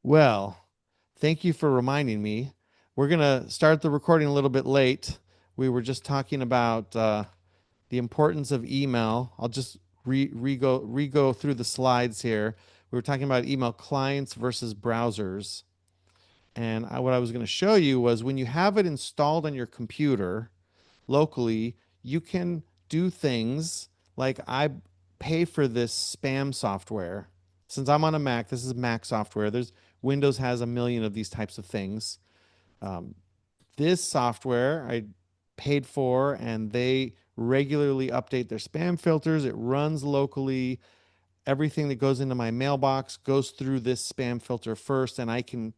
Well, thank you for reminding me. We're going to start the recording a little bit late. We were just talking about the importance of email. I'll just re-go through the slides here. We were talking about email clients versus browsers. And what I was going to show you was when you have it installed on your computer locally, you can do things like I pay for this spam software. Since I'm on a Mac, this is Mac software. There's Windows has a million of these types of things. Um, this software I paid for, and they regularly update their spam filters. It runs locally. Everything that goes into my mailbox goes through this spam filter first, and I can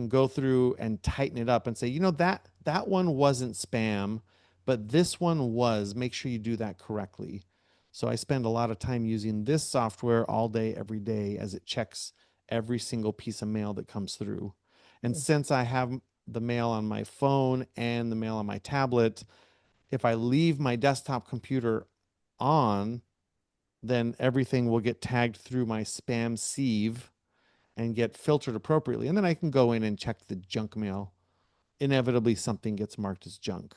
go through and tighten it up and say, that one wasn't spam, but this one was. Make sure you do that correctly. So I spend a lot of time using this software all day, every day, as it checks every single piece of mail that comes through. And since I have the mail on my phone and the mail on my tablet, if I leave my desktop computer on, then everything will get tagged through my spam sieve and get filtered appropriately. And then I can go in and check the junk mail. Inevitably, something gets marked as junk.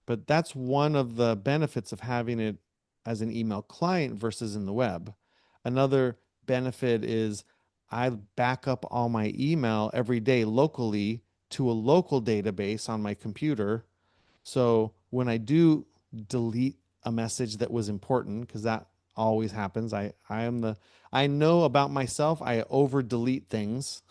But that's one of the benefits of having it as an email client versus in the web. Another benefit is I back up all my email every day locally to a local database on my computer. So when I do delete a message that was important, because that always happens, I know about myself, I over delete things.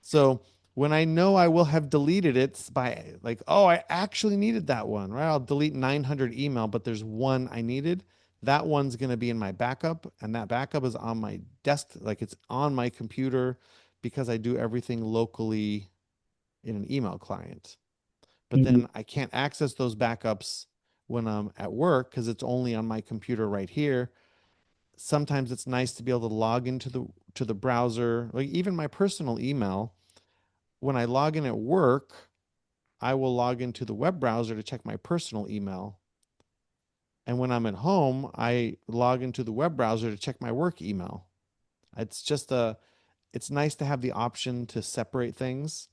So when I know I will have deleted it by like, oh, I actually needed that one, right? I'll delete 900 email, but there's one I needed. That one's going to be in my backup, and that backup is on my desk, like it's on my computer because I do everything locally in an email client. But Mhm. then I can't access those backups when I'm at work because it's only on my computer right here. Sometimes it's nice to be able to log into the browser, like even my personal email. When I log in at work, I will log into the web browser to check my personal email. And when I'm at home, I log into the web browser to check my work email. It's just it's nice to have the option to separate things.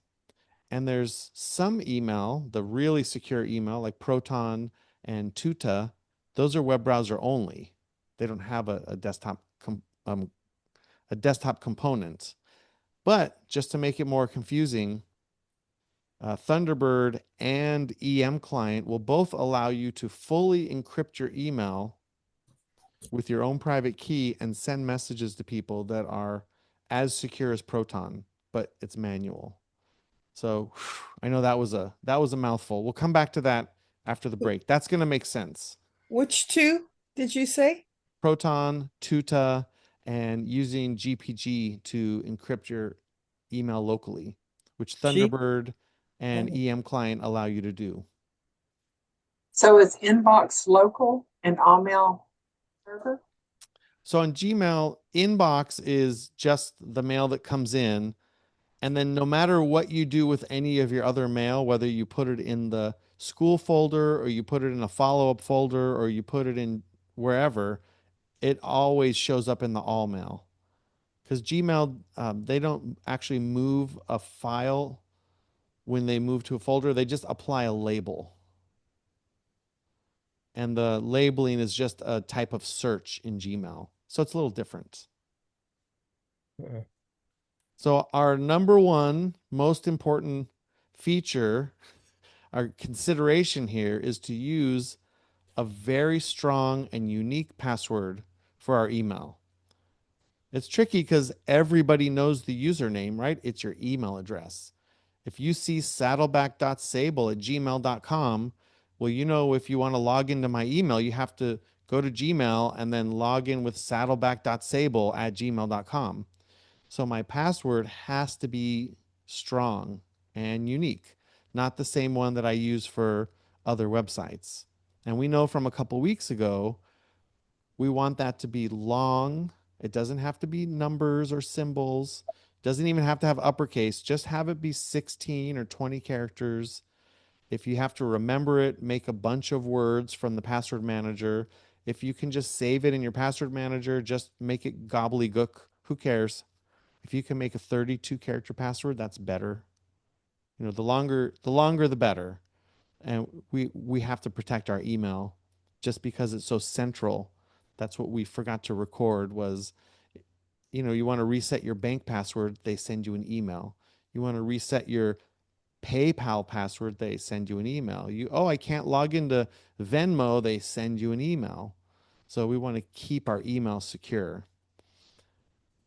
And there's some email, the really secure email like Proton and Tuta, those are web browser only. They don't have a desktop component. But just to make it more confusing, Thunderbird and EM client will both allow you to fully encrypt your email with your own private key and send messages to people that are as secure as Proton, but it's manual. So I know that was a mouthful. We'll come back to that after the break. That's going to make sense. Which two did you say? Proton, Tuta, and using GPG to encrypt your email locally, which G. Thunderbird and Oh, EM client allow you to do. So is inbox local and all mail server? So on Gmail, inbox is just the mail that comes in. And then no matter what you do with any of your other mail, whether you put it in the school folder or you put it in a follow-up folder or you put it in wherever, it always shows up in the all mail. Because Gmail, they don't actually move a file when they move to a folder, they just apply a label. And the labeling is just a type of search in Gmail. So it's a little different. uh, So, our number one most important feature, our consideration here is to use a very strong and unique password for our email. It's tricky because everybody knows the username, right? It's your email address. If you see saddleback.sable@gmail.com, well, if you want to log into my email, you have to go to Gmail and then log in with saddleback.sable@gmail.com. So my password has to be strong and unique, not the same one that I use for other websites. And we know from a couple weeks ago, we want that to be long. It doesn't have to be numbers or symbols. Doesn't even have to have uppercase. Just have it be 16 or 20 characters. If you have to remember it, make a bunch of words from the password manager. If you can just save it in your password manager, just make it gobbledygook. Who cares? If you can make a 32 character password, that's better. You know, the longer the better. And we have to protect our email just because it's so central. That's what we forgot to record was, you know, you want to reset your bank password, they send you an email. You want to reset your PayPal password, they send you an email. I can't log into Venmo, they send you an email. So we want to keep our email secure.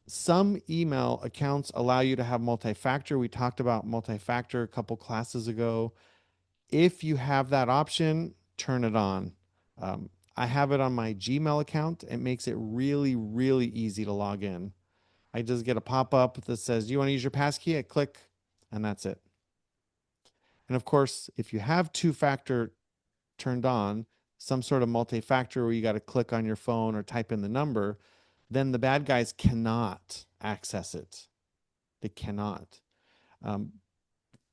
Some email accounts allow you to have multi-factor. We talked about multi-factor a couple classes ago. If you have that option, turn it on. I have it on my Gmail account. It makes it really, really easy to log in. I just get a pop-up that says, "Do you want to use your passkey?" I click, and that's it. And of course, if you have two-factor turned on, some sort of multi-factor where you got to click on your phone or type in the number, then the bad guys cannot access it. They cannot. Um,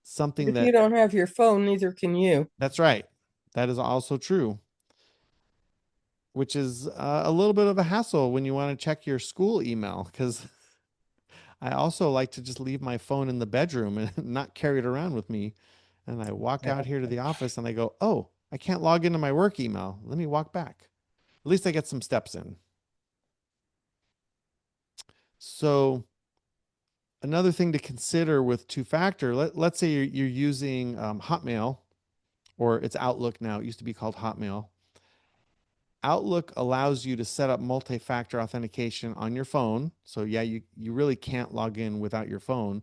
something If you that don't have your phone, neither can you. That's right. That is also true, which is a little bit of a hassle when you want to check your school email because I also like to just leave my phone in the bedroom and not carry it around with me. And I walk out here to the office and I go, "Oh, I can't log into my work email. Let me walk back." At least I get some steps in. So another thing to consider with two-factor, let's say you're using Hotmail, or it's Outlook now. It used to be called Hotmail. Outlook allows you to set up multi-factor authentication on your phone. So yeah, you really can't log in without your phone,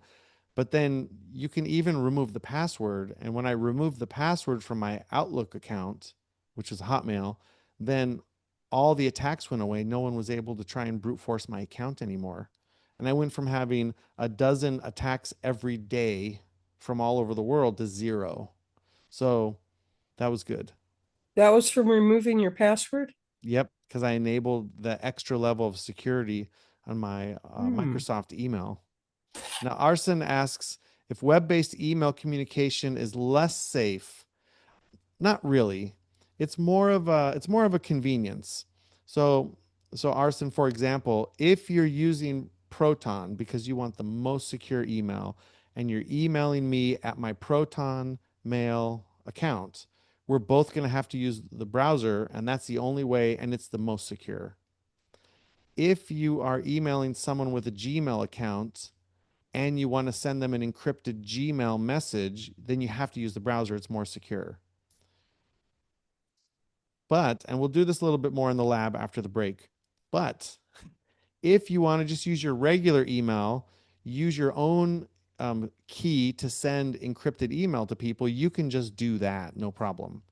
but then you can even remove the password. And when I removed the password from my Outlook account, which is Hotmail, then all the attacks went away. No one was able to try and brute force my account anymore. And I went from having a dozen attacks every day from all over the world to zero. So that was good. That was from removing your password? Yep, because I enabled the extra level of security on my Hmm. Microsoft email. Now, Arson asks if web-based email communication is less safe. Not really. It's more of a convenience. So Arson, for example, if you're using Proton because you want the most secure email and you're emailing me at my Proton mail account, we're both going to have to use the browser, and that's the only way, and it's the most secure. If you are emailing someone with a Gmail account and you want to send them an encrypted Gmail message, then you have to use the browser. It's more secure. But, and we'll do this a little bit more in the lab after the break, but if you want to just use your regular email, use your own key to send encrypted email to people, you can just do that, no problem.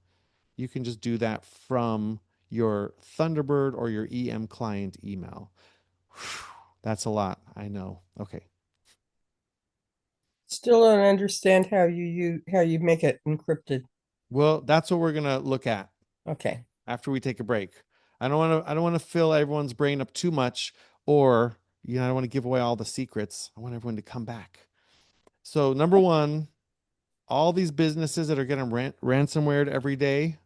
You can just do that from your Thunderbird or your EM client email. Whew, that's a lot, I know. Okay. Still don't understand how you make it encrypted. Well, that's what we're going to look at Okay. after we take a break. I don't want to fill everyone's brain up too much, or I don't want to give away all the secrets. I want everyone to come back. So, number one, all these businesses that are getting ransomware every day,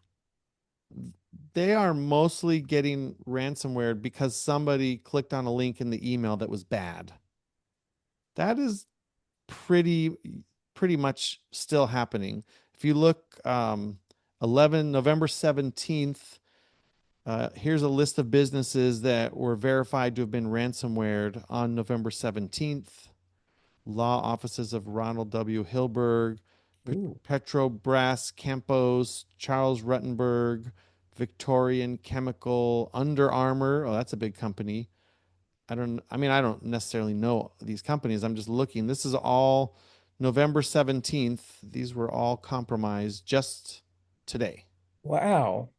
they are mostly getting ransomware because somebody clicked on a link in the email that was bad. That is pretty pretty much still happening. If you look, 11 November 17th, here's a list of businesses that were verified to have been ransomwared on November 17th. Law offices of Ronald W. Hilberg, Ooh. Petrobras Campos, Charles Ruttenberg, Victorian Chemical, Under Armour. Oh, that's a big company. I don't necessarily know these companies. I'm just looking. This is all November 17th. These were all compromised just today. Wow.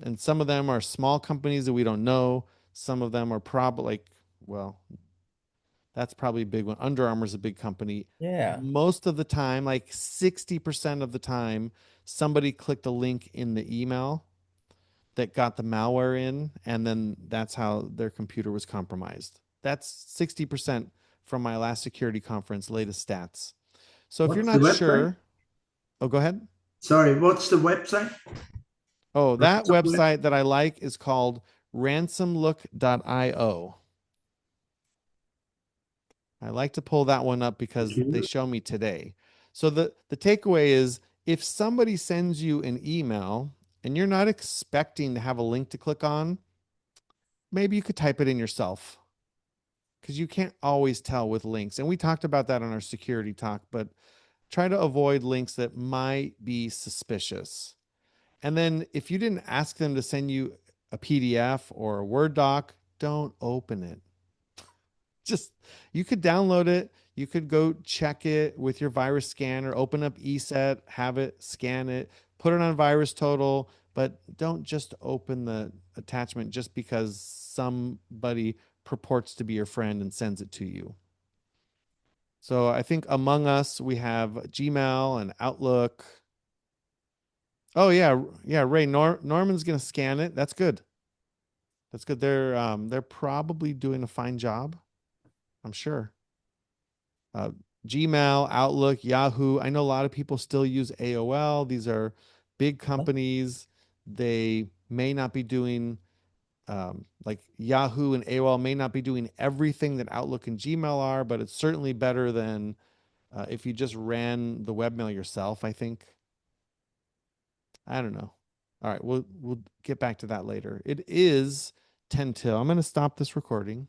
And some of them are small companies that we don't know. Some of them are probably well, that's probably a big one. Under Armour's a big company. Yeah. Most of the time, like 60% of the time, somebody clicked a link in the email that got the malware in, and then that's how their computer was compromised. That's 60% from my last security conference, latest stats. So if you're What's the not website? sure, oh, go ahead. Sorry, what's the website? Oh, that Ransomware? website that I like is called ransomlook.io. I like to pull that one up because they show me today. So the takeaway is if somebody sends you an email and you're not expecting to have a link to click on, maybe you could type it in yourself because you can't always tell with links. And we talked about that on our security talk, but try to avoid links that might be suspicious. And then if you didn't ask them to send you a PDF or a Word doc, don't open it. Just, you could download it. You could go check it with your virus scanner, open up ESET, have it, scan it, put it on Virus Total, but don't just open the attachment just because somebody purports to be your friend and sends it to you. So I think among us, we have Gmail and Outlook. Oh yeah, yeah, Ray, Norman's gonna scan it. That's good. That's good. They're probably doing a fine job, I'm sure. Uh, Gmail, Outlook, Yahoo. I know a lot of people still use AOL. These are big companies. They may not be doing like Yahoo and AOL may not be doing everything that Outlook and Gmail are, but it's certainly better than if you just ran the webmail yourself, I think. I don't know. All right, we'll get back to that later. It is 10 till. I'm going to stop this recording.